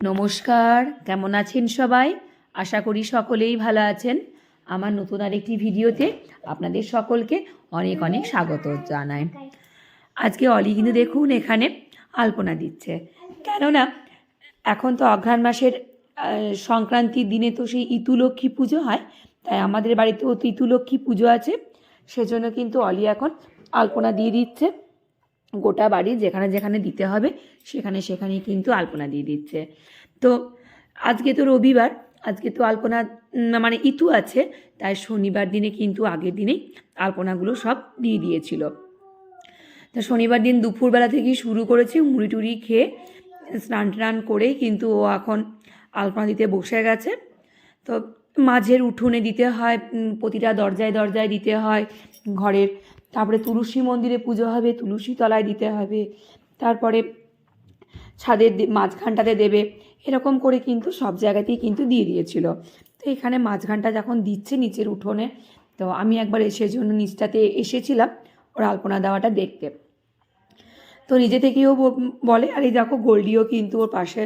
নমস্কার, কেমন আছেন সবাই? আশা করি সকলেই ভালো আছেন। আমার নতুন আরেকটি ভিডিওতে আপনাদের সকলকে অনেক অনেক স্বাগত জানাই। আজকে অলি কিন্তু দেখুন এখানে আলপনা দিচ্ছে, কেননা এখন তো অঘ্রাণ মাসের সংক্রান্তির দিনে তো সেই ইতুলক্ষ্মী পুজো হয়, তাই আমাদের বাড়িতেও তো ইতুলক্ষ্মী পুজো আছে। সেজন্য কিন্তু অলি এখন আলপনা দিয়ে দিচ্ছে। গোটা বাড়ি যেখানে যেখানে দিতে হবে সেখানে সেখানেই কিন্তু আলপনা দিয়ে দিচ্ছে। তো আজকে তো রবিবার, আজকে তো আলপনা মানে ইতু আছে, তাই শনিবার দিনে কিন্তু আগের দিনেই আলপনাগুলো সব দিয়ে দিয়েছিল। তা শনিবার দিন দুপুরবেলা থেকেই শুরু করেছি, মুড়ি টুড়ি খেয়ে স্নান টান করে কিন্তু ও এখন আলপনা দিতে বসে গেছে। তো মাঝের উঠোনে দিতে হয়, প্রতিটা দরজায় দরজায় দিতে হয় ঘরের। তারপরে তুলসী মন্দিরে পুজো হবে, তুলসী তলায় দিতে হবে, তারপরে ছাদের মাঝখানটাতে দেবে, এরকম করে কিন্তু সব জায়গাতেই কিন্তু দিয়ে দিয়েছিল। তো এখানে মাঝখানটা যখন দিচ্ছে নিচের উঠোনে, তো আমি একবার জন্য নিচটাতে এসেছিলাম ওর আলপনা দেওয়াটা দেখতে। তো নিজে থেকেও বলে, আর এই দেখো গোল্ডিও কিন্তু ওর পাশে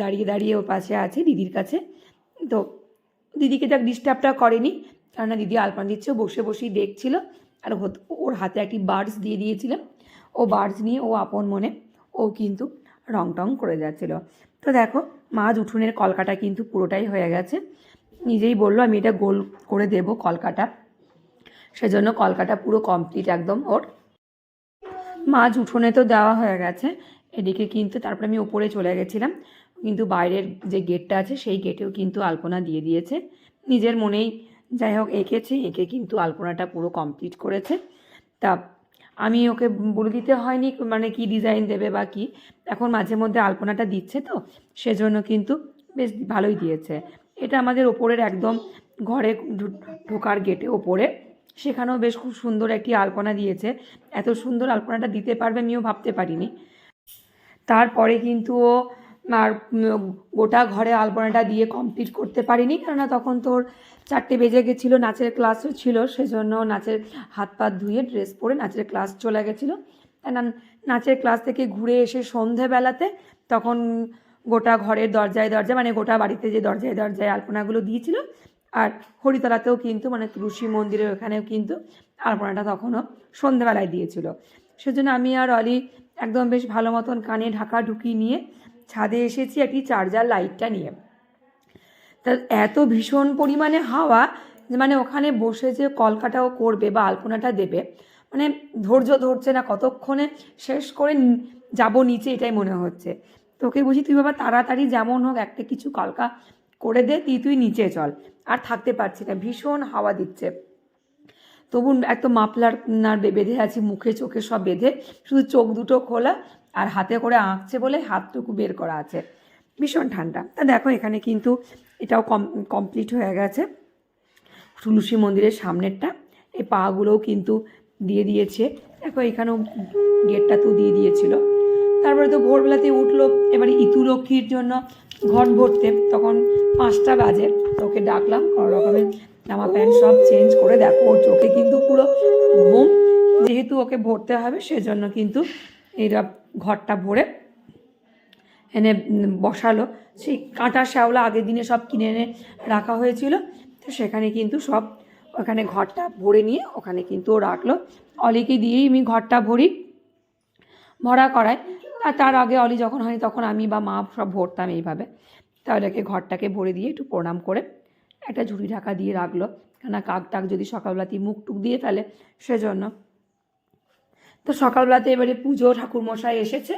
দাঁড়িয়ে দাঁড়িয়ে ওর পাশে আছে দিদির কাছে। তো দিদিকে তার ডিস্টার্বটা করেনি, কেননা দিদি আলপনা দিচ্ছে, বসে বসেই দেখছিল। আর ওর হাতে একটি বার্ডস দিয়ে দিয়েছিলাম, ও বার্ডস নিয়ে ও আপন মনে ও কিন্তু রং টং করে যাচ্ছিল। তো দেখো মাঝ উঠোনের কলকাটা কিন্তু পুরোটাই হয়ে গেছে। নিজেই বললো আমি এটা গোল করে দেব কলকাটা, সেজন্য কলকাটা পুরো কমপ্লিট একদম ওর। মাঝ উঠোনে তো দেওয়া হয়ে গেছে, এদিকে কিন্তু তারপরে আমি ওপরে চলে গেছিলাম, কিন্তু বাইরের যে গেটটা আছে সেই গেটেও কিন্তু আলপনা দিয়ে দিয়েছে। নিজের মনেই যাই হোক এঁকেছে, এঁকে কিন্তু আলপনাটা পুরো কমপ্লিট করেছে। তা আমি ওকে বলে দিতে হয়নি মানে কি ডিজাইন দেবে বা কি, এখন মাঝে মধ্যে আলপনাটা দিচ্ছে, তো সেজন্য কিন্তু বেশ ভালোই দিয়েছে। এটা আমাদের ওপরের একদম ঘরে ঢোকার গেটে ওপরে, সেখানেও বেশ খুব সুন্দর একটি আলপনা দিয়েছে। এত সুন্দর আলপনাটা দিতে পারবে আমিও ভাবতে পারিনি। তারপরে কিন্তু ও আর গোটা ঘরে আলপনাটা দিয়ে কমপ্লিট করতে পারিনি, কেননা তখন তোর 4টে বেজে গেছিলো, নাচের ক্লাসও ছিল, সেজন্য নাচের হাত পা ধুয়ে ড্রেস পরে নাচের ক্লাস চলে গেছিলো। নাচের ক্লাস থেকে ঘুরে এসে সন্ধেবেলাতে তখন গোটা ঘরের দরজায় দরজায় মানে গোটা বাড়িতে যে দরজায় দরজায় আলপনাগুলো দিয়েছিল, আর হরিতলাতেও কিন্তু মানে তুলসী মন্দিরের ওখানেও কিন্তু আলপনাটা তখনও সন্ধেবেলায় দিয়েছিল। সেজন্য আমি আর অলি একদম বেশ ভালো মতন কানে ঢাকা ঢুকি নিয়ে ছাদে এসেছি একটি চার্জার লাইটটা নিয়ে। তা এত ভীষণ পরিমাণে হাওয়া, মানে ওখানে বসে যে কলকাটাও করবে বা আলপনাটা দেবে, মানে ধৈর্য ধরছে না, কতক্ষণে শেষ করে যাব নিচে এটাই মনে হচ্ছে। তোকে বুঝি তুই বাবা তাড়াতাড়ি যেমন হোক একটা কিছু কলকা করে দে, তুই নিচে চল, আর থাকতে পারছি না, ভীষণ হাওয়া দিচ্ছে। তবু একদম মাফলার বেঁধে আছি, মুখে চোখে সব বেঁধে, শুধু চোখ দুটো খোলা আর হাতে করে আঁকছে বলে হাতটুকু বের করা আছে, ভীষণ ঠান্ডা। তা দেখো এখানে কিন্তু এটাও কমপ্লিট হয়ে গেছে। তুলসী মন্দিরের সামনেরটা এই পাগুলোও কিন্তু দিয়ে দিয়েছে, দেখো এখানেও গেটটা তো দিয়ে দিয়েছিল। তারপরে তো ভোরবেলাতে উঠলো, এবারে ইতুলক্ষ্মীর জন্য ঘট ভরতে, তখন 5টা বাজে। তোকে ডাকলাম, কোনো রকমের জামা প্যান্ট সব চেঞ্জ করে, দেখো ওর চোখে কিন্তু পুরো ঘুম, যেহেতু ওকে ভরতে হবে সেজন্য কিন্তু এইটা ঘরটা ভরে এনে বসালো। সেই কাঁটা শ্যাওলা আগের দিনে সব কিনে এনে রাখা হয়েছিল, তো সেখানে কিন্তু সব ওখানে ঘরটা ভরে নিয়ে ওখানে কিন্তু ও রাখলো। অলিকে দিয়েই আমি ঘরটা ভরা করাই, আর তার আগে অলি যখন হয়নি তখন আমি বা মা সব ভরতাম এইভাবে। তাহলে ঘরটাকে ভরে দিয়ে একটু প্রণাম করে একটা ঝুড়ি ঢাকা দিয়ে রাখলো, কেননা কাক টাক যদি সকালবেলাতেই মুখ টুক দিয়ে ফেলে সেজন্য। তো সকালবেলাতে এবারে পুজো ঠাকুরমশাই এসেছে,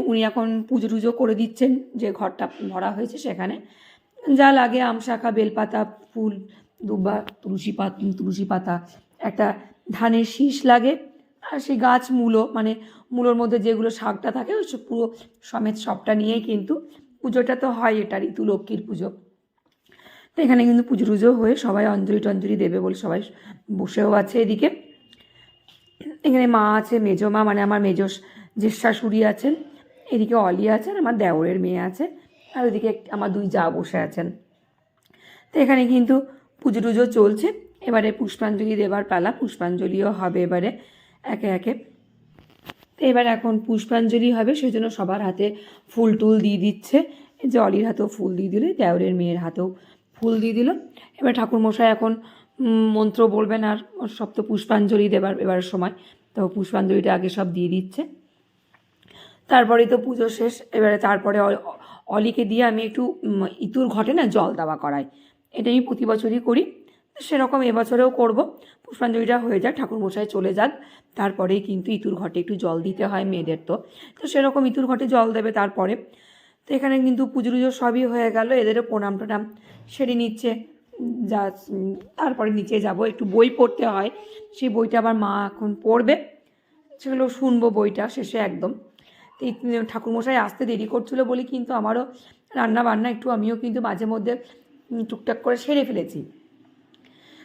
উনি এখন পুজো টুজো করে দিচ্ছেন যে ঘরটা ভরা হয়েছে সেখানে যা লাগে আম শাখা বেলপাতা ফুল দুবা তুলসী পাতা, একটা ধানের শীষ লাগে, আর সেই গাছ মূলো মানে মূলোর মধ্যে যেগুলো শাকটা থাকে ওই পুরো সমেত সবটা নিয়েই কিন্তু পুজোটা তো হয়, এটা ইতুলক্ষ্মীর পুজো। তো এখানে কিন্তু পুজো টুজো হয়ে সবাই অঞ্জলি টঞ্জলি দেবে বলে সবাই বসেও আছে। এদিকে এখানে মা আছে, মেজো মা মানে আমার মেজো যে শাশুড়ি আছেন, এদিকে অলি আছেন, আমার দেওরের মেয়ে আছে, আর ওইদিকে আমার 2 জা বসে আছেন। তো এখানে কিন্তু পুজো টুজো চলছে, এবারে পুষ্পাঞ্জলি দেবার পালা, পুষ্পাঞ্জলিও হবে এবারে একে একে। তো এবার এখন পুষ্পাঞ্জলি হবে, সেজন্য সবার হাতে ফুল টুল দিয়ে দিচ্ছে। এই যে অলির হাতেও ফুল দিয়ে দিল, দেওরের মেয়ের হাতেও ফুল দিয়ে দিল। এবার ঠাকুরমশাই এখন মন্ত্র বলবেন আর সব তো পুষ্পাঞ্জলি দেবার এবারের সময়, তো পুষ্পাঞ্জলিটা আগে সব দিয়ে দিচ্ছে। তারপরেই তো পুজো শেষ। এবারে তারপরে অলিকে দিয়ে আমি একটু ইতুর ঘটে না জল দেওয়া করাই, এটা আমি প্রতি বছরই করি, সেরকম এবছরেও করব। পুষ্পাঞ্জলিটা হয়ে যাক, ঠাকুরমশাই চলে যাক, তারপরেই কিন্তু ইতুর ঘটে একটু জল দিতে হয় মেয়েদের, তো সেরকম ইতুর ঘটে জল দেবে তারপরে। তো এখানে কিন্তু পুজো টুজো সবই হয়ে গেল, এদেরও প্রণাম টনাম সেরে নিচ্ছে। যা তারপরে নিচে যাব, একটু বই পড়তে হয়, সেই বইটা আবার মা এখন পড়বে, সেগুলো শুনবো বইটা শেষে একদম। তো এই ঠাকুরমশাই আসতে দেরি করছিলো বলে কিন্তু আমারও রান্না বান্না একটু আমিও কিন্তু মাঝে মধ্যে টুকটাক করে সেরে ফেলেছি।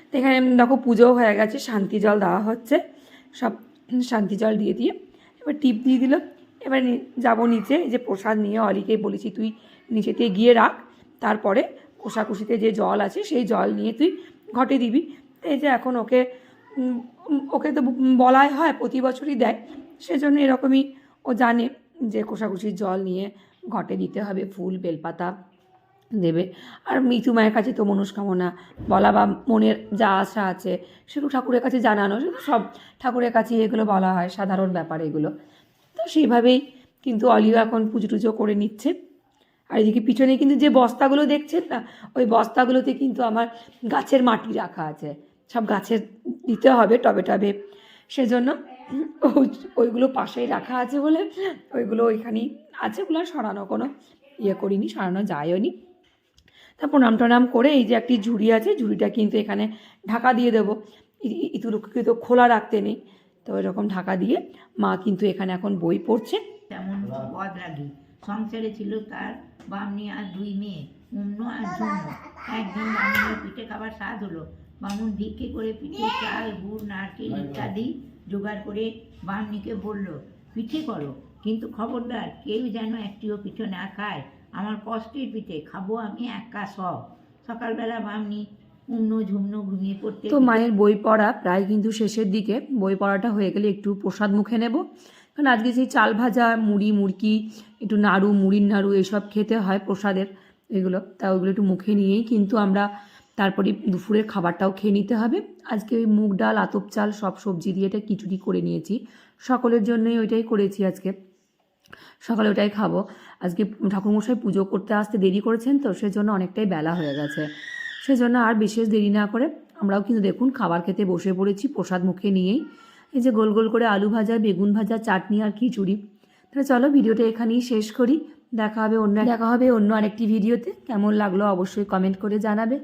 তো এখানে দেখো পুজোও হয়ে গেছে, শান্তি জল দেওয়া হচ্ছে, সব শান্তি জল দিয়ে দিয়ে এবার টিপ দিয়ে দিল। এবার যাবো নিচে, যে প্রসাদ নিয়ে অলিকেই বলেছি তুই নিচেতে গিয়ে রাখ, তারপরে কোষাকুষিতে যে জল আছে সেই জল নিয়ে তুই ঘটে দিবি। তো এই যে এখন ওকে ওকে তো বলাই হয়, প্রতি বছরই দেয়, সেজন্য এরকমই ও জানে যে কোষাকুষির জল নিয়ে ঘটে দিতে হবে, ফুল বেলপাতা দেবে। আর মিঠু মায়ের কাছে তো মনস্কামনা বলা বা মনের যা আশা আছে সেগুলো ঠাকুরের কাছে জানানো, সেগুলো সব ঠাকুরের কাছে এগুলো বলা হয়, সাধারণ ব্যাপার এগুলো। তো সেইভাবেই কিন্তু অলিও এখন পুজো টুজো করে নিচ্ছে। আর এদিকে পিছনে কিন্তু যে বস্তাগুলো দেখছেন না, ওই বস্তাগুলোতে কিন্তু আমার গাছের মাটি রাখা আছে, সব গাছের দিতে হবে টবে টবে, সেজন্য ওইগুলো পাশেই রাখা আছে বলে ওইগুলো ওইখানেই আছে, ওগুলো সরানো কোনো ইয়ে করিনি, সরানো যায়ও নি। তারপর প্রণাম টনাম করে এই যে একটি ঝুড়ি আছে, ঝুড়িটা কিন্তু এখানে ঢাকা দিয়ে দেবো, ইতুরকে তো খোলা রাখতে নেই, তো এরকম ঢাকা দিয়ে মা কিন্তু এখানে এখন বই পড়ছে। তেমন বদরাগী সংসারে ছিল তার বামনি আর 2 মেয়ে, উম্ন আর ঝুম্ন। একদিন বামুনের পিঠে খাবার স্বাদ হলো। বামুন ভিক্ষে করে পিঠে চাল, গুড়, নারকেল ইত্যাদি জোগাড় করে বামনিকে বলল, পিঠে করো, কিন্তু খবরদার কেউ যেন একটিও পিঠে না খায়, আমার কষ্টের পিঠে খাবো আমি একা সব। সকালবেলা বামনি উম্ন ঝুম্ন ঘুমিয়ে পড়তে। তো মায়ের বই পড়া প্রায় কিন্তু শেষের দিকে, বই পড়াটা হয়ে গেলে একটু প্রসাদ মুখে নেব, কারণ আজকে সেই চাল ভাজা, মুড়ি মুড়কি, একটু নাড়ু, মুড়ির নাড়ু এসব খেতে হয় প্রসাদের এগুলো, তা ওইগুলো একটু মুখে নিয়েই কিন্তু আমরা তারপরে দুপুরের খাবারটাও খেয়ে নিতে হবে। আজকে ওই মুগ ডাল, আতপ চাল সব সবজি দিয়ে এটা খিচুড়ি করে নিয়েছি, সকলের জন্যই ওইটাই করেছি আজকে, সকালে ওটাই খাবো। আজকে ঠাকুরমশাই পুজো করতে আসতে দেরি করেছেন, তো সেজন্য অনেকটাই বেলা হয়ে গেছে, সেজন্য আর বিশেষ দেরি না করে আমরাও কিন্তু দেখুন খাবার খেতে বসে পড়েছি প্রসাদ মুখে নিয়েই। এই যে গোল গোল করে আলু ভাজা, বেগুন ভাজা, চাটনি আর খিচুড়ি। তাহলে চলো ভিডিওটা এখানেই শেষ করি, দেখা হবে অন্য আরেকটি ভিডিওতে। কেমন লাগলো অবশ্যই কমেন্ট করে জানাবে।